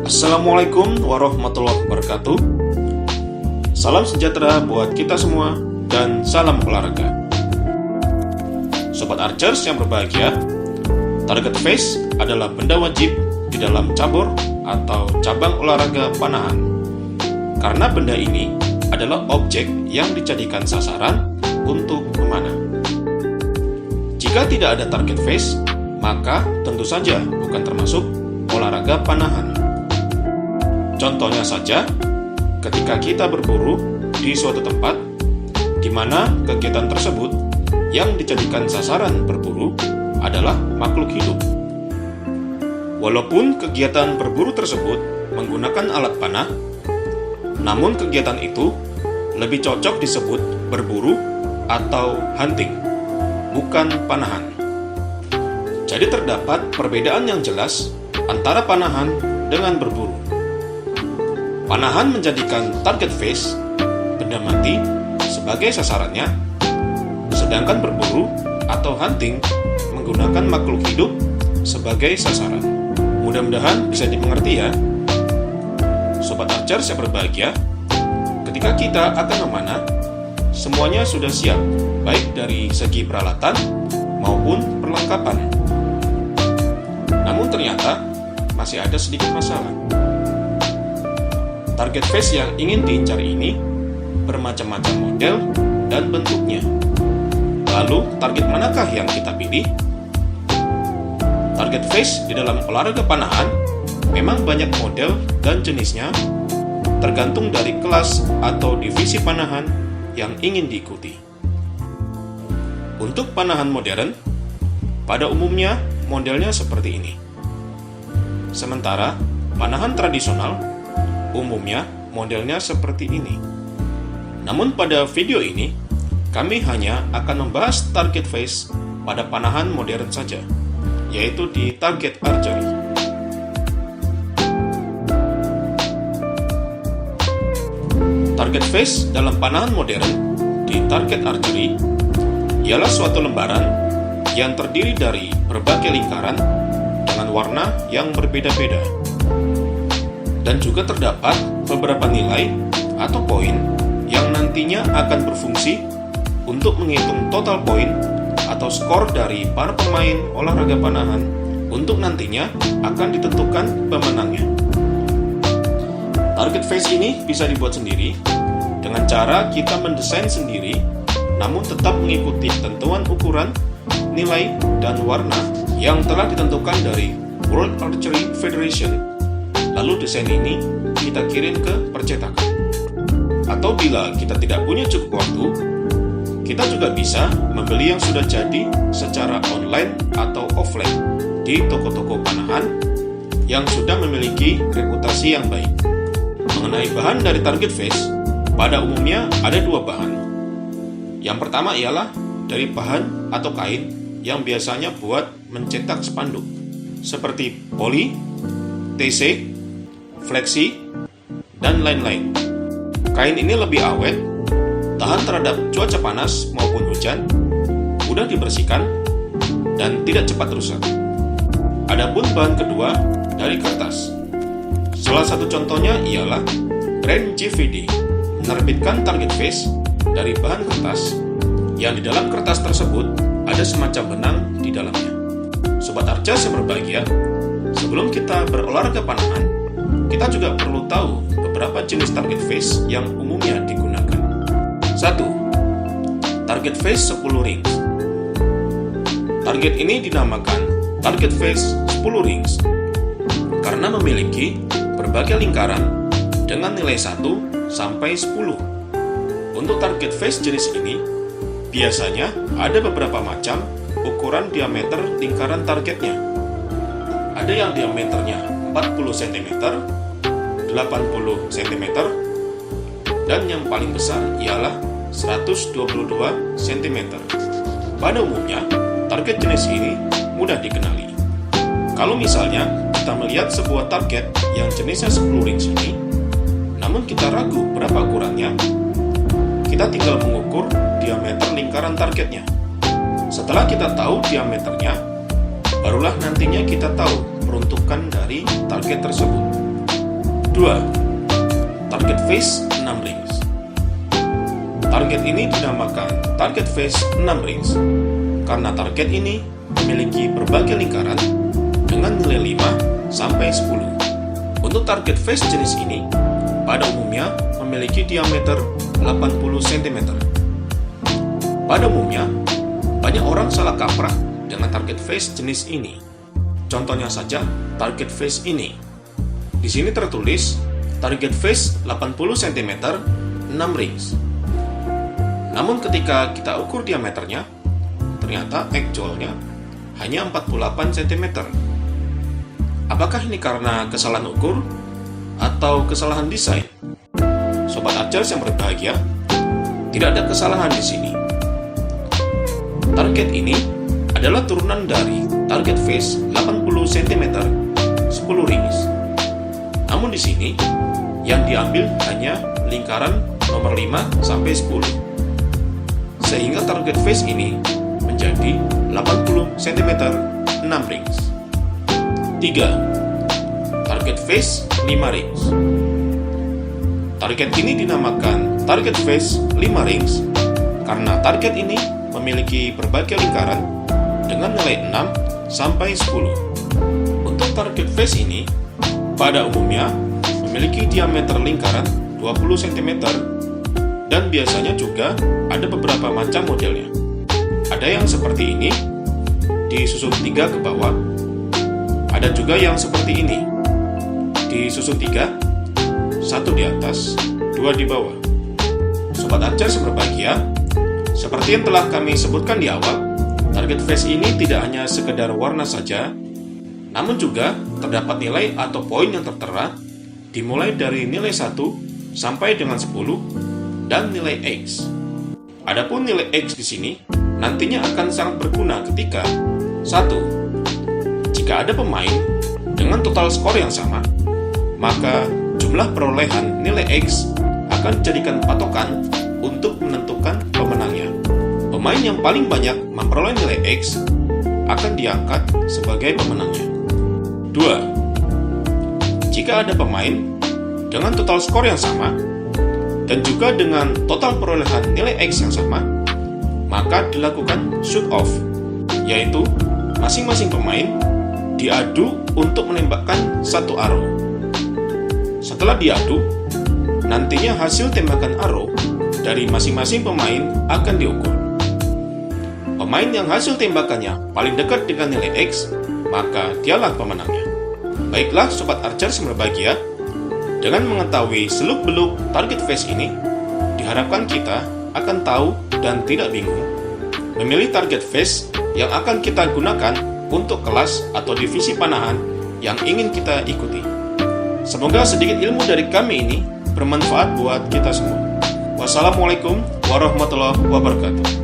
Assalamualaikum warahmatullahi wabarakatuh. Salam sejahtera buat kita semua dan salam olahraga. Sobat Archers yang berbahagia, target face adalah benda wajib di dalam cabur atau cabang olahraga panahan. Karena benda ini adalah objek yang dijadikan sasaran untuk memanah. Jika tidak ada target face, maka tentu saja bukan termasuk olahraga panahan. Contohnya saja, ketika kita berburu di suatu tempat, di mana kegiatan tersebut yang dijadikan sasaran berburu adalah makhluk hidup. Walaupun kegiatan berburu tersebut menggunakan alat panah, namun kegiatan itu lebih cocok disebut berburu atau hunting, bukan panahan. Jadi terdapat perbedaan yang jelas antara panahan dengan berburu. Panahan menjadikan target face, benda mati, sebagai sasarannya, sedangkan berburu atau hunting menggunakan makhluk hidup sebagai sasaran. Mudah-mudahan bisa dimengerti ya. Sobat Archers yang berbahagia, ketika kita akan memanah, semuanya sudah siap, baik dari segi peralatan maupun perlengkapan. Namun ternyata masih ada sedikit masalah. Target face yang ingin diincar ini bermacam-macam model dan bentuknya. Lalu, target manakah yang kita pilih? Target face di dalam olahraga panahan memang banyak model dan jenisnya, tergantung dari kelas atau divisi panahan yang ingin diikuti. Untuk panahan modern, pada umumnya modelnya seperti ini. Sementara panahan tradisional umumnya modelnya seperti ini. Namun pada video ini, kami hanya akan membahas target face pada panahan modern saja, yaitu di target archery. Target face dalam panahan modern di target archery ialah suatu lembaran yang terdiri dari berbagai lingkaran dengan warna yang berbeda-beda. Dan juga terdapat beberapa nilai atau poin yang nantinya akan berfungsi untuk menghitung total poin atau skor dari para pemain olahraga panahan untuk nantinya akan ditentukan pemenangnya. Target face ini bisa dibuat sendiri dengan cara kita mendesain sendiri, namun tetap mengikuti ketentuan ukuran, nilai, dan warna yang telah ditentukan dari World Archery Federation. Lalu desain ini kita kirim ke percetakan. Atau bila kita tidak punya cukup waktu, kita juga bisa membeli yang sudah jadi secara online atau offline di toko-toko panahan yang sudah memiliki reputasi yang baik. Mengenai bahan dari target face, pada umumnya ada dua bahan. Yang pertama ialah dari bahan atau kain yang biasanya buat mencetak spanduk, seperti poli, TC, fleksi, dan lain-lain. Kain ini lebih awet, tahan terhadap cuaca panas maupun hujan, mudah dibersihkan, dan tidak cepat rusak. Adapun bahan kedua dari kertas. Salah satu contohnya ialah brand JVD menerbitkan target face dari bahan kertas yang di dalam kertas tersebut ada semacam benang di dalamnya. Sobat Archers yang berbahagia, sebelum kita berolahraga panahan, kita juga perlu tahu beberapa jenis target face yang umumnya digunakan. 1. Target face 10 rings. Target ini dinamakan target face 10 rings karena memiliki berbagai lingkaran dengan nilai 1 sampai 10. Untuk target face jenis ini, biasanya ada beberapa macam ukuran diameter lingkaran targetnya. Ada yang diameternya 40 cm, 80 cm, dan yang paling besar ialah 122 cm. Pada umumnya, target jenis ini mudah dikenali. Kalau misalnya kita melihat sebuah target yang jenisnya 10 rings ini, namun kita ragu berapa ukurannya, kita tinggal mengukur diameter lingkaran targetnya. Setelah kita tahu diameternya, barulah nantinya kita tahu peruntukan dari target tersebut. 2. Target phase 6 rings. Target ini dinamakan target phase 6 rings karena target ini memiliki berbagai lingkaran dengan nilai 5 sampai 10. Untuk target phase jenis ini pada umumnya memiliki diameter 80 cm. Pada umumnya, banyak orang salah kaprah dengan target phase jenis ini. Contohnya saja target phase ini. Di sini tertulis target phase 80 cm 6 rings. Namun ketika kita ukur diameternya, ternyata actualnya hanya 48 cm. Apakah ini karena kesalahan ukur atau kesalahan desain? Sobat Archers yang berbahagia, tidak ada kesalahan di sini. Target ini adalah turunan dari target phase 80 cm 10 rings. Namun di sini yang diambil hanya lingkaran nomor 5 sampai 10. Sehingga target phase ini menjadi 80 cm 6 rings. 3. Target phase 5 rings. Target ini dinamakan target phase 5 rings karena target ini memiliki berbagai lingkaran dengan nilai 6 sampai 10. Untuk target phase ini pada umumnya memiliki diameter lingkaran 20 cm dan biasanya juga ada beberapa macam modelnya. Ada yang seperti ini, disusun 3 ke bawah. Ada juga yang seperti ini, disusun 3, 1 di atas, 2 di bawah. Sobat Archers berbahagia, seperti yang telah kami sebutkan di awal, target phase ini tidak hanya sekedar warna saja, namun juga terdapat nilai atau poin yang tertera dimulai dari nilai 1 sampai dengan 10 dan nilai X. Adapun nilai X di sini nantinya akan sangat berguna ketika 1. Jika ada pemain dengan total skor yang sama, maka jumlah perolehan nilai X akan dijadikan patokan untuk menentukan pemenangnya. Pemain yang paling banyak memperoleh nilai X akan diangkat sebagai pemenangnya. 2. Jika ada pemain dengan total skor yang sama dan juga dengan total perolehan nilai X yang sama, maka dilakukan shoot off, yaitu masing-masing pemain diadu untuk menembakkan satu arrow. Setelah diadu, nantinya hasil tembakan arrow dari masing-masing pemain akan diukur. Pemain yang hasil tembakannya paling dekat dengan nilai X, maka dialah pemenangnya. Baiklah Sobat Archers yang berbahagia, dengan mengetahui seluk-beluk target phase ini, diharapkan kita akan tahu dan tidak bingung memilih target phase yang akan kita gunakan untuk kelas atau divisi panahan yang ingin kita ikuti. Semoga sedikit ilmu dari kami ini bermanfaat buat kita semua. Wassalamualaikum warahmatullahi wabarakatuh.